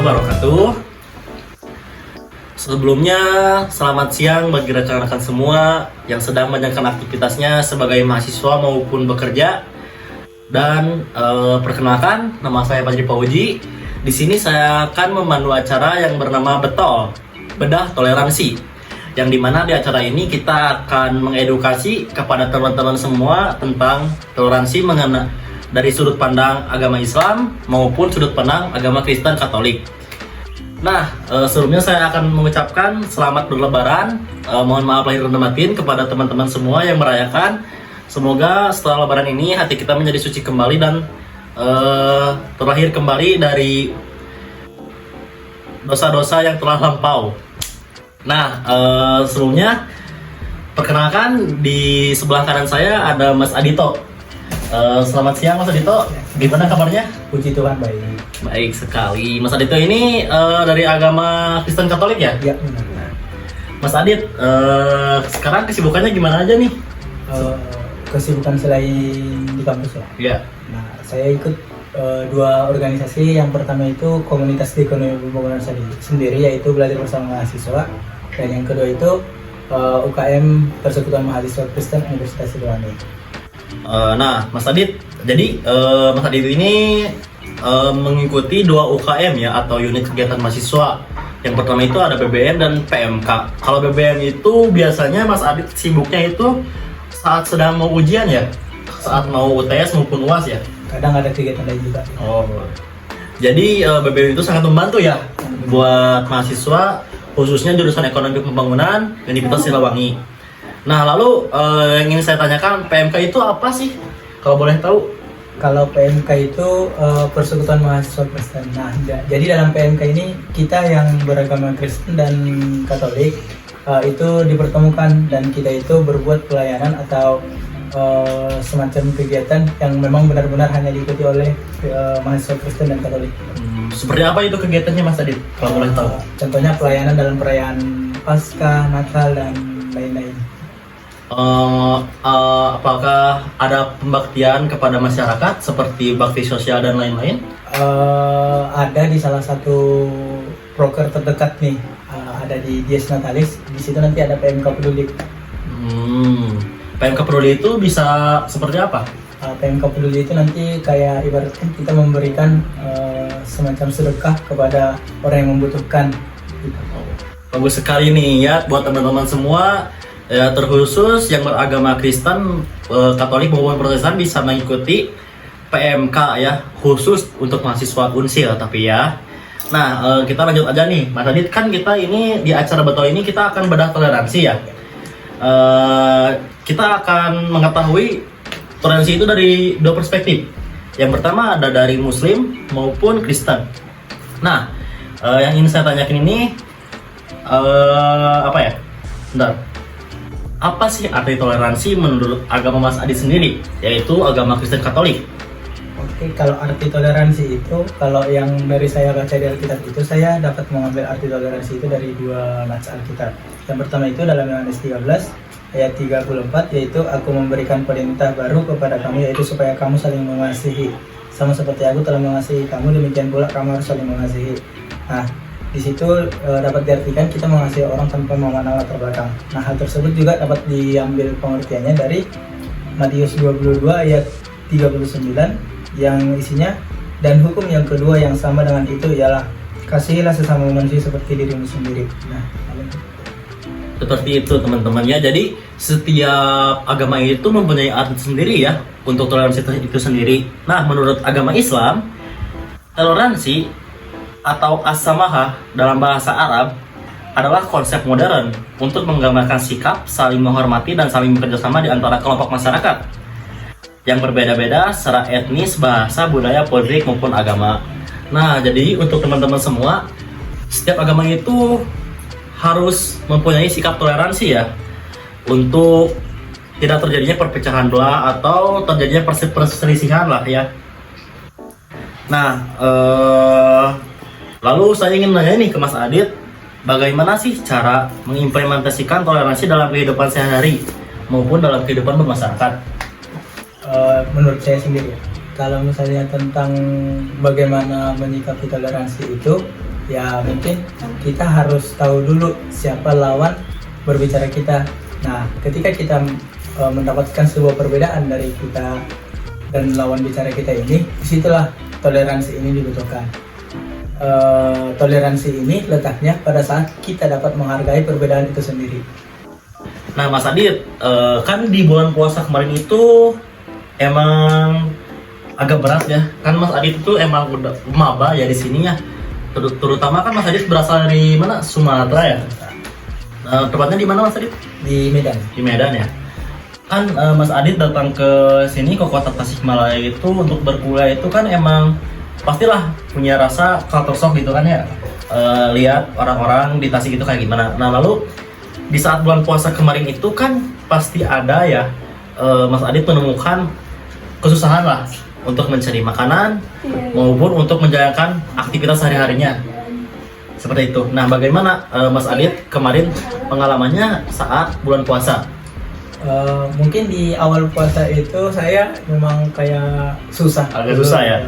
wabarakatuh. Sebelumnya, selamat siang bagi rekan-rekan semua yang sedang menjalankan aktivitasnya sebagai mahasiswa maupun bekerja. Dan perkenalkan, nama saya Fajri Pauji. Di sini saya akan memandu acara yang bernama Bedah Toleransi. Yang dimana di acara ini kita akan mengedukasi kepada teman-teman semua tentang toleransi dari sudut pandang agama Islam maupun sudut pandang agama Kristen Katolik. Nah, sebelumnya saya akan mengucapkan selamat berlebaran. Mohon maaf lahir dan batin kepada teman-teman semua yang merayakan. Semoga setelah lebaran ini hati kita menjadi suci kembali dan terlahir kembali dari dosa-dosa yang telah lampau. Nah, sebelumnya perkenalkan, di sebelah kanan saya ada Mas Adito. Selamat siang Mas Adito, gimana kabarnya? Puji Tuhan, baik. Baik sekali. Mas Adito ini dari agama Kristen Katolik ya? Ya, benar. Mas Adit, sekarang kesibukannya gimana aja nih? Kesibukan selain di kampus ya? Iya. Nah, saya ikut dua organisasi. Yang pertama itu Komunitas di Ekonomi Pembangunan sendiri, yaitu belajar bersama mahasiswa. Dan yang kedua itu UKM Persekutuan Mahasiswa Kristen Universitas Sidoarjo. Nah, Mas Adit, jadi Mas Adit ini mengikuti dua UKM ya, atau unit kegiatan mahasiswa. Yang pertama itu ada BBM dan PMK. Kalau BBM itu biasanya Mas Adit sibuknya itu saat sedang mau ujian ya? Saat mau UTS maupun UAS ya? Kadang ada kegiatan lain juga. Oh, jadi BBM itu sangat membantu ya buat mahasiswa, khususnya jurusan Ekonomi Pembangunan Universitas Silawangi. Nah, lalu yang ingin saya tanyakan, PMK itu apa sih? Kalau boleh tahu? Kalau PMK itu Persekutuan Mahasiswa Kristen. Nah, jadi dalam PMK ini kita yang beragama Kristen dan Katolik itu dipertemukan, dan kita itu berbuat pelayanan atau semacam kegiatan yang memang benar-benar hanya diikuti oleh mahasiswa Kristen dan Katolik. Seperti apa itu kegiatannya Mas Adit? Kalau boleh tahu? Contohnya pelayanan dalam perayaan Paskah, Natal, dan lain-lain. Apakah ada pembaktian kepada masyarakat seperti bakti sosial dan lain-lain? Ada di salah satu proker terdekat nih, ada di Dies Natalis. Di situ nanti ada PMK Peduli. PMK Peduli itu bisa seperti apa? PMK Peduli itu nanti kayak ibaratnya kita memberikan semacam sedekah kepada orang yang membutuhkan. Bagus sekali nih ya buat teman-teman semua. Ya, terkhusus yang beragama Kristen, Katolik maupun Protestan bisa mengikuti PMK ya, khusus untuk mahasiswa Unsil tapi ya. Nah, kita lanjut aja nih, Mas Adit, kan kita ini di acara betul ini kita akan bedah toleransi ya. Kita akan mengetahui toleransi itu dari dua perspektif. Yang pertama ada dari Muslim maupun Kristen. Nah, yang ingin saya tanyakan ini apa ya? Bentar. Apa sih arti toleransi menurut agama Mas Adit sendiri, yaitu agama Kristen Katolik? Oke, kalau arti toleransi itu, kalau yang dari saya baca di Alkitab itu, saya dapat mengambil arti toleransi itu dari dua nats Alkitab. Yang pertama itu dalam Yohanes 13 ayat 34, yaitu aku memberikan perintah baru kepada kamu, yaitu supaya kamu saling mengasihi. Sama seperti aku telah mengasihi kamu, demikian pula kamu harus saling mengasihi. Nah, di situ dapat diartikan kita mengasihi orang tanpa memandang latar belakang. Nah, hal tersebut juga dapat diambil pengertiannya dari Matius 22 ayat 39 yang isinya, dan hukum yang kedua yang sama dengan itu ialah kasihilah sesama manusia seperti dirimu sendiri. Nah, seperti itu teman-teman ya. Jadi setiap agama itu mempunyai arti sendiri ya untuk toleransi itu sendiri. Nah, menurut agama Islam, toleransi atau as-samahah dalam bahasa Arab adalah konsep modern untuk menggambarkan sikap saling menghormati dan saling bekerjasama di antara kelompok masyarakat yang berbeda-beda secara etnis, bahasa, budaya, politik maupun agama. Nah, jadi untuk teman-teman semua, setiap agama itu harus mempunyai sikap toleransi ya, untuk tidak terjadinya perpecahan belah atau terjadinya perselisihan lah ya. Nah, lalu saya ingin nanya nih ke Mas Adit, bagaimana sih cara mengimplementasikan toleransi dalam kehidupan sehari-hari maupun dalam kehidupan bermasyarakat? Menurut saya sendiri, kalau misalnya tentang bagaimana menyikapi toleransi itu, Ya mungkin kita harus tahu dulu siapa lawan berbicara kita. Nah, ketika kita mendapatkan sebuah perbedaan dari kita dan lawan bicara kita ini, disitulah toleransi ini dibutuhkan. Toleransi ini letaknya pada saat kita dapat menghargai perbedaan itu sendiri. Nah Mas Adit, kan di bulan puasa kemarin itu emang agak berat ya. Kan Mas Adit itu emang udah maba ya di sini ya. Terutama kan Mas Adit berasal dari mana? Sumatera ya. Tepatnya di mana Mas Adit? Di Medan. Di Medan ya. Kan Mas Adit datang ke sini ke kota Tasikmalaya itu untuk berkuliah itu kan emang pastilah punya rasa culture shock gitu kan ya. Lihat orang-orang di Tasik itu kayak gimana. Nah lalu di saat bulan puasa kemarin itu kan pasti ada ya Mas Adit menemukan kesusahan lah untuk mencari makanan maupun untuk menjalankan aktivitas sehari-harinya seperti itu. Nah bagaimana Mas Adit kemarin pengalamannya saat bulan puasa? Mungkin di awal puasa itu saya memang kayak susah. Agak susah ya.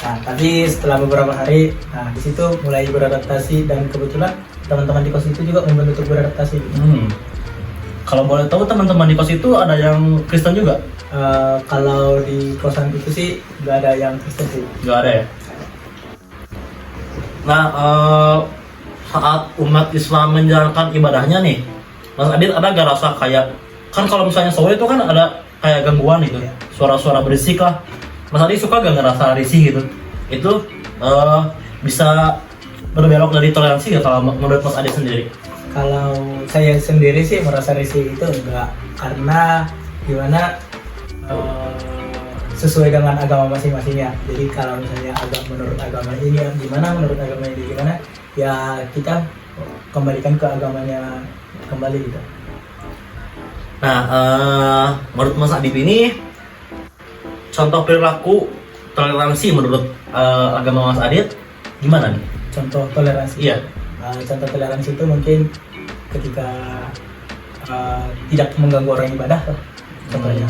Nah, tapi setelah beberapa hari, nah di situ mulai beradaptasi dan kebetulan teman-teman di kos itu juga membantu untuk beradaptasi. Kalau boleh tahu teman-teman di kos itu ada yang Kristen juga? Kalau di kosan itu sih nggak ada yang Kristen sih. Nggak ada ya. Nah saat umat Islam menjalankan ibadahnya nih, Mas Adit ada gak rasa kayak kan kalau misalnya sore itu kan ada kayak gangguan gitu, suara-suara berisik lah. Mas Adit suka gak ngerasa risih gitu? Itu bisa berbelok dari toleransi ya kalau menurut Mas Adit sendiri? Kalau saya sendiri sih merasa risih itu enggak, karena gimana sesuai dengan agama masing-masingnya. Jadi kalau misalnya menurut agama ini gimana, menurut agama ini gimana, ya kita kembalikan ke agamanya kembali gitu. Nah, menurut Mas Adit ini contoh perilaku toleransi menurut agama Mas Adit gimana nih? Contoh toleransi? Iya. Contoh toleransi itu mungkin ketika tidak mengganggu orang ibadah lah, contohnya.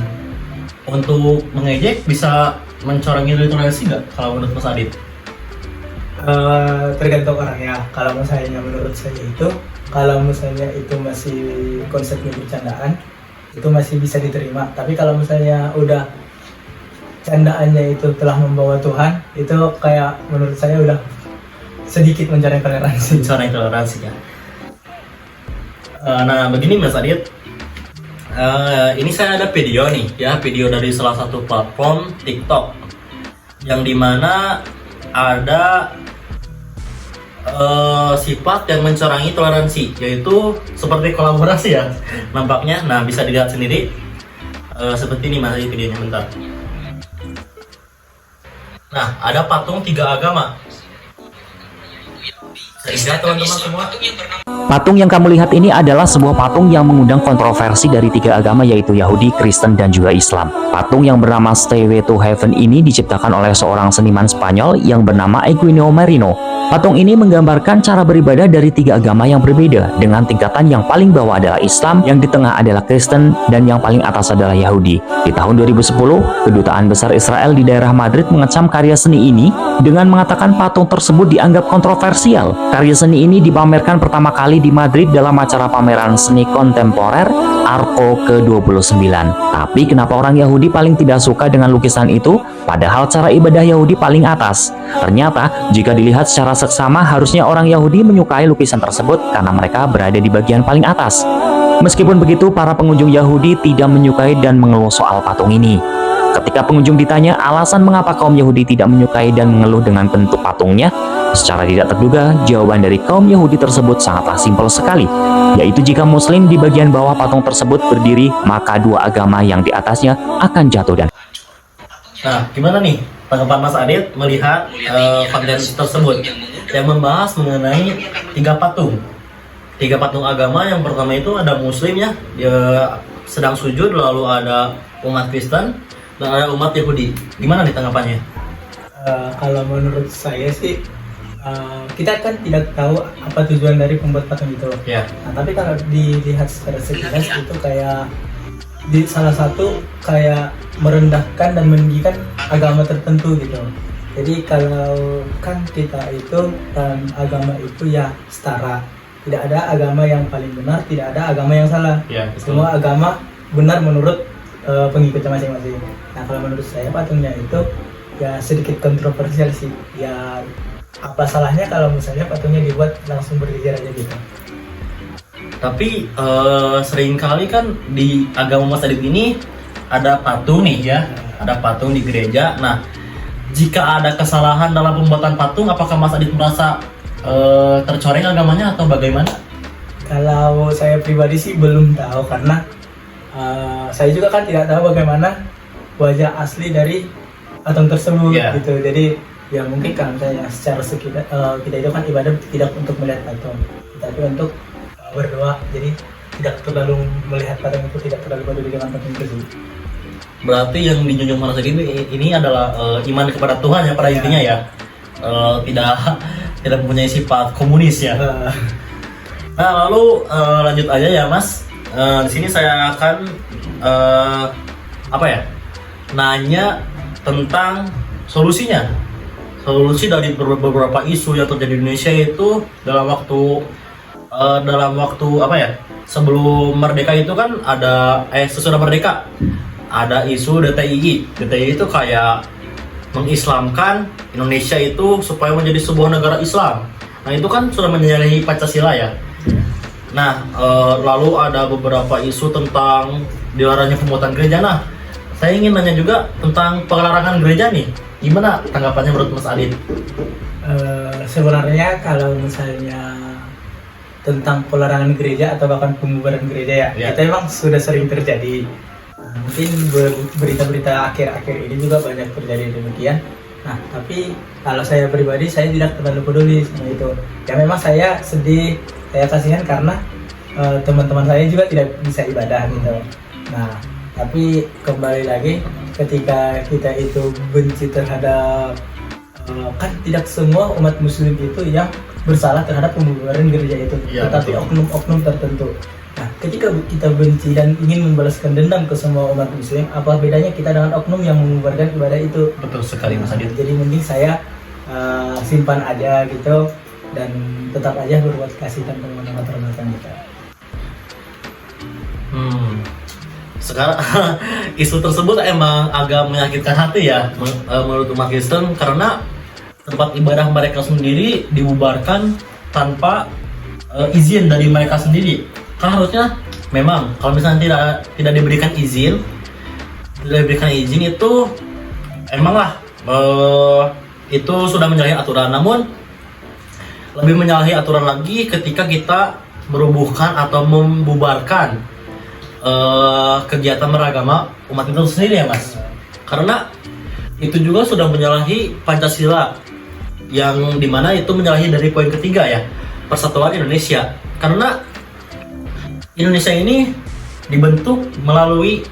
Untuk mengejek bisa mencorangi dari toleransi nggak kalau menurut Mas Adit? Tergantung orangnya. Kalau misalnya menurut saya itu, kalau misalnya itu masih konsepnya bercandaan, itu masih bisa diterima. Tapi kalau misalnya udah candaannya itu telah membawa Tuhan, itu kayak menurut saya udah sedikit mencoreng toleransi. Mencoreng toleransi ya. Nah begini Mas Adit, ini saya ada video nih ya, video dari salah satu platform TikTok yang dimana ada sifat yang mencorangi toleransi, yaitu seperti kolaborasi ya nampaknya. Nah bisa dilihat sendiri seperti ini Mas Adit videonya, bentar. Nah ada patung 3 agama, sehingga teman-teman semua. Patung yang kamu lihat ini adalah sebuah patung yang mengundang kontroversi dari 3 agama, yaitu Yahudi, Kristen, dan juga Islam. Patung yang bernama Stairway to Heaven ini diciptakan oleh seorang seniman Spanyol yang bernama Eugenio Merino. Patung ini menggambarkan cara beribadah dari 3 agama yang berbeda, dengan tingkatan yang paling bawah adalah Islam, yang di tengah adalah Kristen, dan yang paling atas adalah Yahudi. Di tahun 2010, Kedutaan Besar Israel di daerah Madrid mengecam karya seni ini dengan mengatakan patung tersebut dianggap kontroversial. Karya seni ini dipamerkan pertama kali di Madrid dalam acara pameran seni kontemporer Arco ke-29. Tapi kenapa orang Yahudi paling tidak suka dengan lukisan itu, padahal cara ibadah Yahudi paling atas? Ternyata, jika dilihat secara seksama, harusnya orang Yahudi menyukai lukisan tersebut karena mereka berada di bagian paling atas. Meskipun begitu, para pengunjung Yahudi tidak menyukai dan mengeluh soal patung ini. Ketika pengunjung ditanya alasan mengapa kaum Yahudi tidak menyukai dan mengeluh dengan bentuk patungnya, secara tidak terduga, jawaban dari kaum Yahudi tersebut sangatlah simpel sekali, yaitu jika Muslim di bagian bawah patung tersebut berdiri, maka 2 agama yang di atasnya akan jatuh dan. Nah, gimana nih tanggapan Mas Adit melihat konten tersebut yang membahas mengenai 3 patung? 3 patung agama. Yang pertama itu ada Muslim ya, dia sedang sujud, lalu ada umat Kristen dan ada umat Yahudi. Gimana nih tanggapannya? Kalau menurut saya sih, kita kan tidak tahu apa tujuan dari pembuat patung itu. Ya. Nah, tapi kalau dilihat secara sekilas itu kayak di salah satu kayak merendahkan dan meninggikan agama tertentu gitu. Jadi kalau kan kita itu dan agama itu ya setara. Tidak ada agama yang paling benar, tidak ada agama yang salah. Ya, betul. Semua agama benar menurut pengikutnya masing-masing. Nah kalau menurut saya patungnya itu ya sedikit kontroversial sih. Ya apa salahnya kalau misalnya patungnya dibuat langsung berjejer aja gitu. Tapi seringkali kan di agama Mas Adit ini ada patung nih ya, ada patung di gereja. Nah, jika ada kesalahan dalam pembuatan patung, apakah Mas Adit merasa tercoreng agamanya atau bagaimana? Kalau saya pribadi sih belum tahu karena saya juga kan tidak tahu bagaimana wajah asli dari patung tersebut Yeah. gitu. Jadi ya mungkin kan saya secara sekitar kita itu kan ibadah tidak untuk melihat patung, tapi untuk berdoa. Jadi tidak terlalu melihat patung itu, tidak terlalu peduli dengan patung itu sih. Berarti yang dijunjung Mas Adit ini adalah iman kepada Tuhan ya pada Ya. intinya ya. Tidak mempunyai sifat komunis ya. Nah, lalu lanjut aja ya Mas. Di sini saya akan nanya tentang solusinya. Solusi dari beberapa isu yang terjadi di Indonesia itu dalam waktu sebelum merdeka itu kan ada sesudah merdeka ada isu DTII. DTII itu kayak mengislamkan Indonesia itu supaya menjadi sebuah negara Islam. Nah itu kan sudah menyalahi Pancasila ya. Nah lalu ada beberapa isu tentang dilarangnya pembuatan gereja. Nah saya ingin nanya juga tentang pelarangan gereja nih. Gimana tanggapannya menurut Mas Adit? Sebenarnya kalau misalnya tentang pelarangan gereja atau bahkan pembubaran gereja Ya. itu memang sudah sering terjadi. Mungkin berita-berita akhir-akhir ini juga banyak terjadi demikian. Nah, tapi kalau saya pribadi saya tidak terlalu peduli sama itu. Ya memang saya sedih, saya kasihan karena teman-teman saya juga tidak bisa ibadah gitu. Nah, tapi kembali lagi ketika kita itu benci terhadap kan tidak semua umat muslim itu yang bersalah terhadap pembubaran gereja itu, Iya, tetapi betul. oknum-oknum tertentu. Nah, ketika kita benci dan ingin membalaskan dendam ke semua umat muslim, apa bedanya kita dengan oknum yang membubarkan ibadah itu? Betul sekali Mas Adit. Jadi mending saya simpan aja gitu dan tetap aja berbuat kasih tanpa memandang latar belakang kita. Sekarang isu tersebut emang agak menyakitkan hati ya menurut umat Kristen karena tempat ibadah mereka sendiri dibubarkan tanpa izin dari mereka sendiri. Kan harusnya memang kalau misalnya tidak diberikan izin itu emanglah itu sudah menyalahi aturan. Namun lebih menyalahi aturan lagi ketika kita merubuhkan atau membubarkan kegiatan beragama umat itu sendiri ya Mas. Karena itu juga sudah menyalahi Pancasila yang dimana itu menyalahi dari poin ketiga ya, Persatuan Indonesia. Karena Indonesia ini dibentuk melalui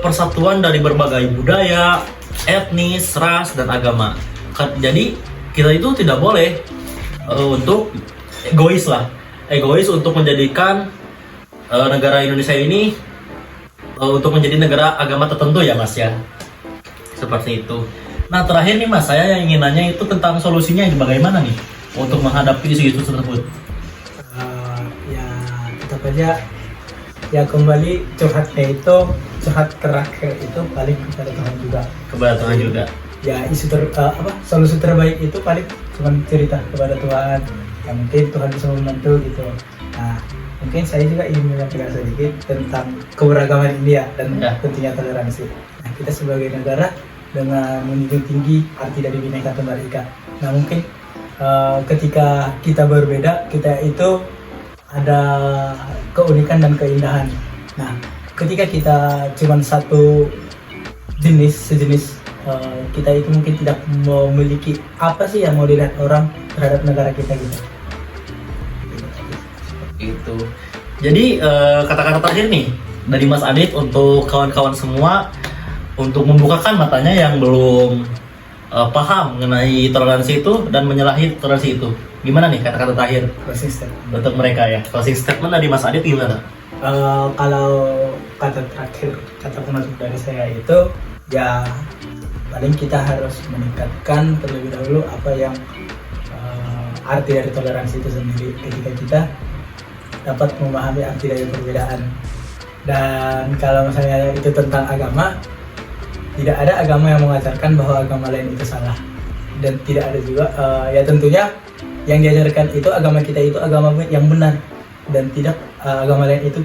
persatuan dari berbagai budaya, etnis, ras, dan agama. Jadi kita itu tidak boleh untuk egois untuk menjadikan negara Indonesia ini untuk menjadi negara agama tertentu ya Mas ya. Seperti itu. Nah terakhir nih Mas, saya yang ingin nanya itu tentang solusinya bagaimana nih untuk menghadapi isu-isu tersebut. Ya tetap aja ya kembali curhat terakhir itu paling kepada Tuhan juga. Kepada Tuhan juga. Ya isu solusi terbaik itu paling cuma cerita kepada Tuhan. Ya mungkin Tuhan bisa membantu gitu. Nah mungkin saya juga ingin menyampaikan sedikit tentang keberagaman India dan tentunya toleransi. Nah kita sebagai negara dengan menjunjung tinggi arti dari Bhinneka Tunggal Ika. Nah mungkin ketika kita berbeda, kita itu ada keunikan dan keindahan. Nah ketika kita cuma satu sejenis kita itu mungkin tidak memiliki apa sih yang mau dilihat orang terhadap negara kita gitu. Itu. Jadi kata-kata terakhir nih dari Mas Adit untuk kawan-kawan semua untuk membukakan matanya yang belum paham mengenai toleransi itu dan menyalahi toleransi itu. Gimana nih kata-kata terakhir Closing statement. untuk mereka ya? Closing statement dari Mas Adit gimana? Kalau kata terakhir, kata penutup dari saya itu ya paling kita harus meningkatkan terlebih dahulu apa yang arti dari toleransi itu sendiri ketika kita dapat memahami arti dari perbedaan. Dan kalau misalnya itu tentang agama, tidak ada agama yang mengajarkan bahwa agama lain itu salah, dan tidak ada juga ya tentunya yang diajarkan itu agama kita itu agama yang benar, dan tidak agama lain itu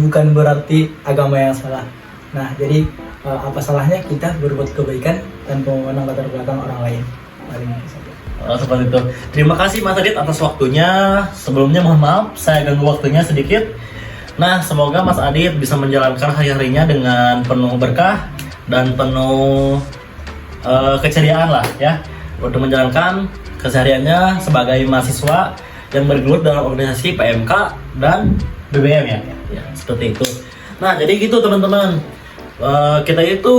bukan berarti agama yang salah. Nah, jadi apa salahnya kita berbuat kebaikan tanpa memandang latar belakang orang lain. Paling itu saja. Seperti itu. Terima kasih Mas Adit atas waktunya. Sebelumnya mohon maaf saya ganggu waktunya sedikit. Nah, semoga Mas Adit bisa menjalankan hari-harinya dengan penuh berkah dan penuh keceriaan lah ya, untuk menjalankan kesehariannya sebagai mahasiswa yang bergelut dalam organisasi PMK dan BBM ya. Ya, seperti itu. Nah, jadi gitu teman-teman. Kita itu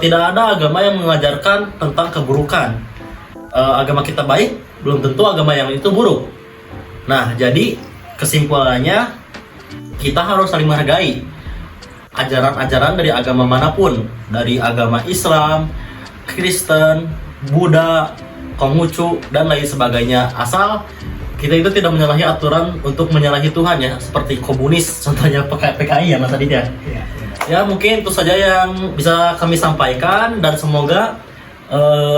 tidak ada agama yang mengajarkan tentang keburukan. Agama kita baik, belum tentu agama yang itu buruk. Nah, jadi kesimpulannya kita harus saling menghargai ajaran-ajaran dari agama manapun, dari agama Islam, Kristen, Buddha, Konghucu, dan lain sebagainya, asal kita itu tidak menyalahi aturan untuk menyalahi Tuhan ya, seperti komunis contohnya PKI ya Mas Adit ya. Ya, mungkin itu saja yang bisa kami sampaikan, dan semoga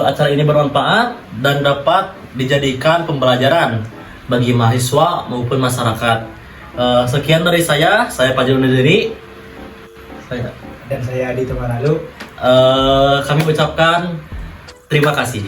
acara ini bermanfaat dan dapat dijadikan pembelajaran bagi mahasiswa maupun masyarakat. Sekian dari saya Fajri undur diri. Dan saya Adito Manalu. Kami ucapkan terima kasih.